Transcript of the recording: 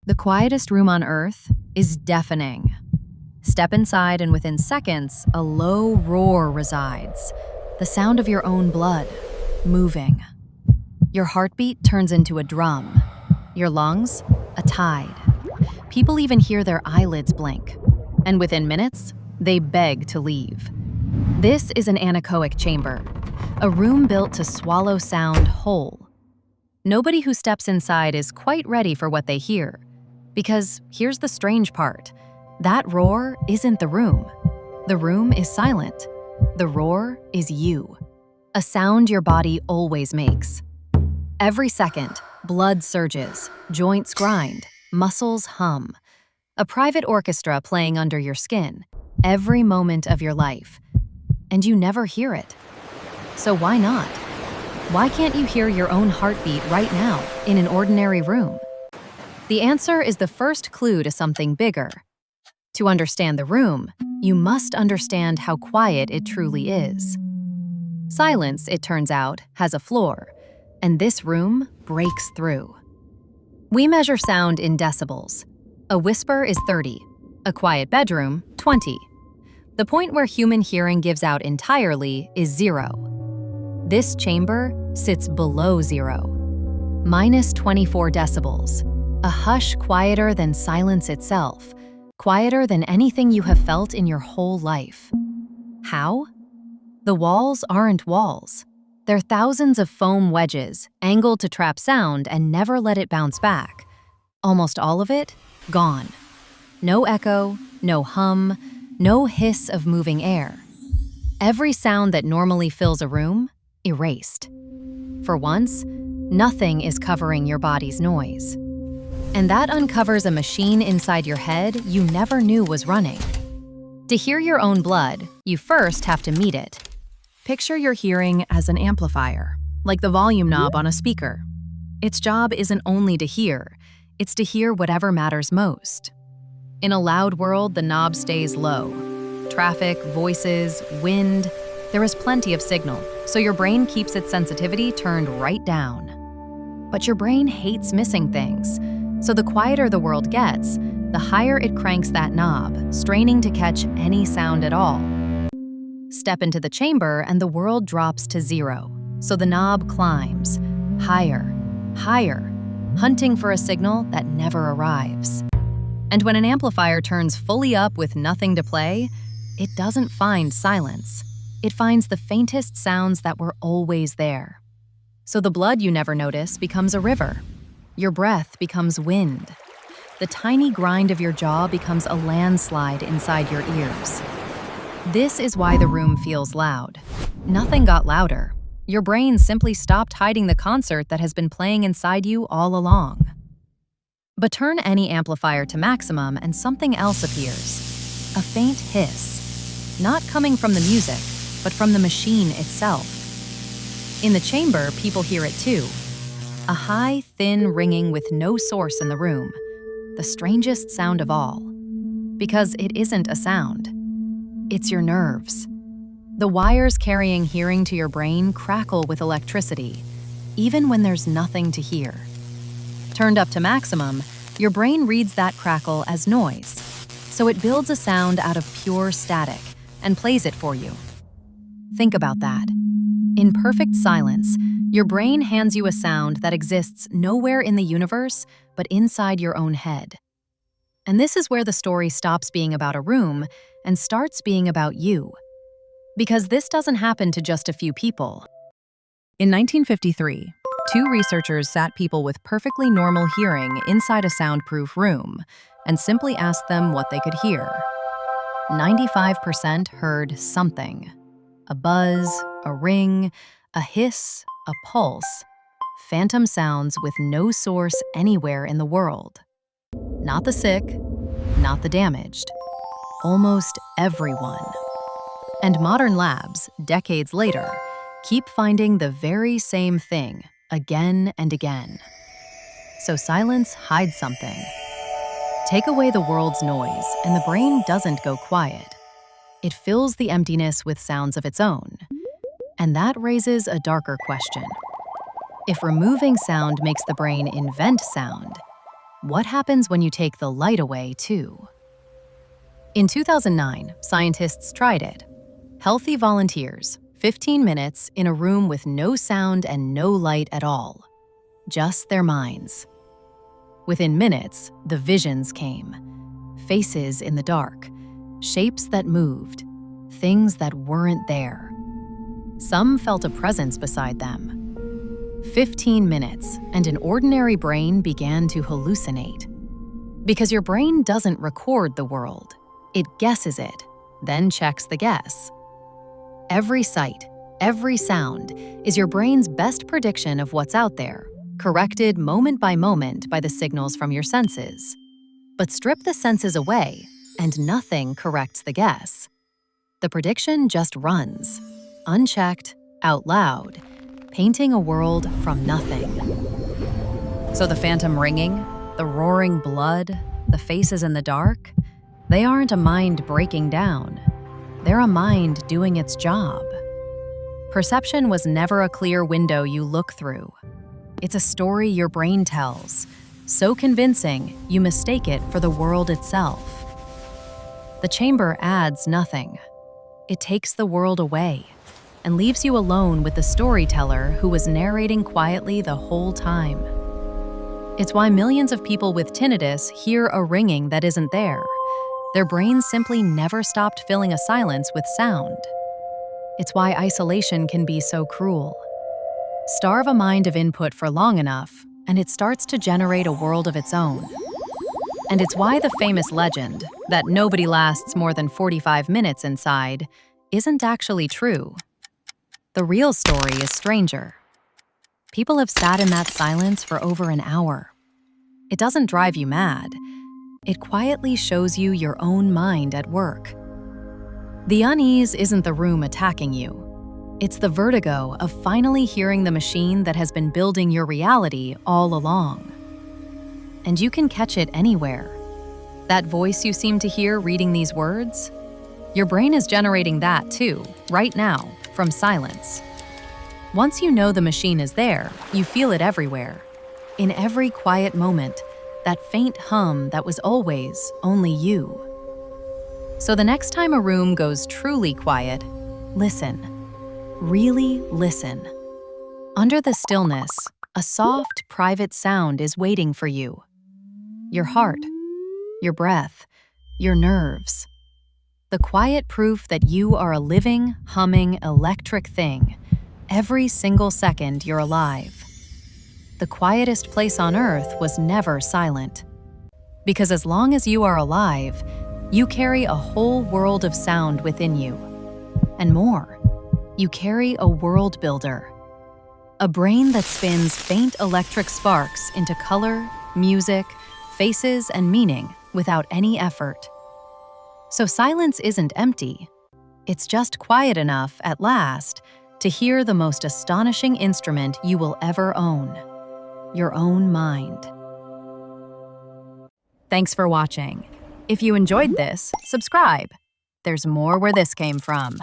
The quietest room on Earth is deafening. Step inside and within seconds, a low roar resides, the sound of your own blood, moving. Your heartbeat turns into a drum, your lungs, a tide. People even hear their eyelids blink, and within minutes, they beg to leave. This is an anechoic chamber, a room built to swallow sound whole. Nobody who steps inside is quite ready for what they hear, because here's the strange part. That roar isn't the room. The room is silent. The roar is you, a sound your body always makes. Every second, blood surges, joints grind, muscles hum. A private orchestra playing under your skin, every moment of your life. And you never hear it. So why not? Why can't you hear your own heartbeat right now in an ordinary room? The answer is the first clue to something bigger. To understand the room, you must understand how quiet it truly is. Silence, it turns out, has a floor, and this room breaks through. We measure sound in decibels. A whisper is 30, a quiet bedroom, 20. The point where human hearing gives out entirely is 0. This chamber sits below 0, minus 24 decibels, a hush quieter than silence itself, quieter than anything you have felt in your whole life. How? The walls aren't walls. They're thousands of foam wedges, angled to trap sound and never let it bounce back. Almost all of it, gone. No echo, no hum, no hiss of moving air. Every sound that normally fills a room, erased. For once, nothing is covering your body's noise. And that uncovers a machine inside your head you never knew was running. To hear your own blood, you first have to meet it. Picture your hearing as an amplifier, like the volume knob on a speaker. Its job isn't only to hear, it's to hear whatever matters most. In a loud world, the knob stays low. Traffic, voices, wind, there is plenty of signal, so your brain keeps its sensitivity turned right down. But your brain hates missing things, so the quieter the world gets, the higher it cranks that knob, straining to catch any sound at all. Step into the chamber and the world drops to 0, so the knob climbs, higher, higher, hunting for a signal that never arrives. And when an amplifier turns fully up with nothing to play, it doesn't find silence. It finds the faintest sounds that were always there. So the blood you never notice becomes a river. Your breath becomes wind. The tiny grind of your jaw becomes a landslide inside your ears. This is why the room feels loud. Nothing got louder. Your brain simply stopped hiding the concert that has been playing inside you all along. But turn any amplifier to maximum and something else appears. A faint hiss. Not coming from the music, but from the machine itself. In the chamber, people hear it too. A high, thin ringing with no source in the room. The strangest sound of all. Because it isn't a sound. It's your nerves. The wires carrying hearing to your brain crackle with electricity, even when there's nothing to hear. Turned up to maximum, your brain reads that crackle as noise, so it builds a sound out of pure static and plays it for you. Think about that. In perfect silence, your brain hands you a sound that exists nowhere in the universe but inside your own head. And this is where the story stops being about a room and starts being about you. Because this doesn't happen to just a few people. In 1953, 2 researchers sat people with perfectly normal hearing inside a soundproof room and simply asked them what they could hear. 95% heard something. A buzz, a ring, a hiss, a pulse. Phantom sounds with no source anywhere in the world. Not the sick, not the damaged. Almost everyone. And modern labs, decades later, keep finding the very same thing again and again. So silence hides something. Take away the world's noise, and the brain doesn't go quiet. It fills the emptiness with sounds of its own. And that raises a darker question. If removing sound makes the brain invent sound, What happens when you take the light away, too? In 2009, scientists tried it. Healthy volunteers, 15 minutes in a room with no sound and no light at all. Just their minds. Within minutes, the visions came. Faces in the dark, shapes that moved, things that weren't there. Some felt a presence beside them. 15 minutes, and an ordinary brain began to hallucinate. Because your brain doesn't record the world. It guesses it, then checks the guess. Every sight, every sound is your brain's best prediction of what's out there, corrected moment by the signals from your senses. But strip the senses away, and nothing corrects the guess. The prediction just runs, unchecked, out loud, painting a world from nothing. So the phantom ringing, the roaring blood, the faces in the dark, they aren't a mind breaking down. They're a mind doing its job. Perception was never a clear window you look through. It's a story your brain tells, so convincing you mistake it for the world itself. The chamber adds nothing. It takes the world away and leaves you alone with the storyteller who was narrating quietly the whole time. It's why millions of people with tinnitus hear a ringing that isn't there. Their brains simply never stopped filling a silence with sound. It's why isolation can be so cruel. Starve a mind of input for long enough, and it starts to generate a world of its own. And it's why the famous legend that nobody lasts more than 45 minutes inside isn't actually true. The real story is stranger. People have sat in that silence for over an hour. It doesn't drive you mad. It quietly shows you your own mind at work. The unease isn't the room attacking you. It's the vertigo of finally hearing the machine that has been building your reality all along. And you can catch it anywhere. That voice you seem to hear reading these words? Your brain is generating that too, right now, from silence. Once you know the machine is there, you feel it everywhere. In every quiet moment, that faint hum that was always only you. So the next time a room goes truly quiet, listen. Really listen. Under the stillness, a soft, private sound is waiting for you. Your heart, your breath, your nerves. The quiet proof that you are a living, humming, electric thing. Every single second you're alive. The quietest place on earth was never silent. Because as long as you are alive, you carry a whole world of sound within you. And more, you carry a world builder. A brain that spins faint electric sparks into color, music, faces, and meaning without any effort. So silence isn't empty. It's just quiet enough, at last, to hear the most astonishing instrument you will ever own. Your own mind. Thanks for watching. If you enjoyed this, subscribe. There's more where this came from.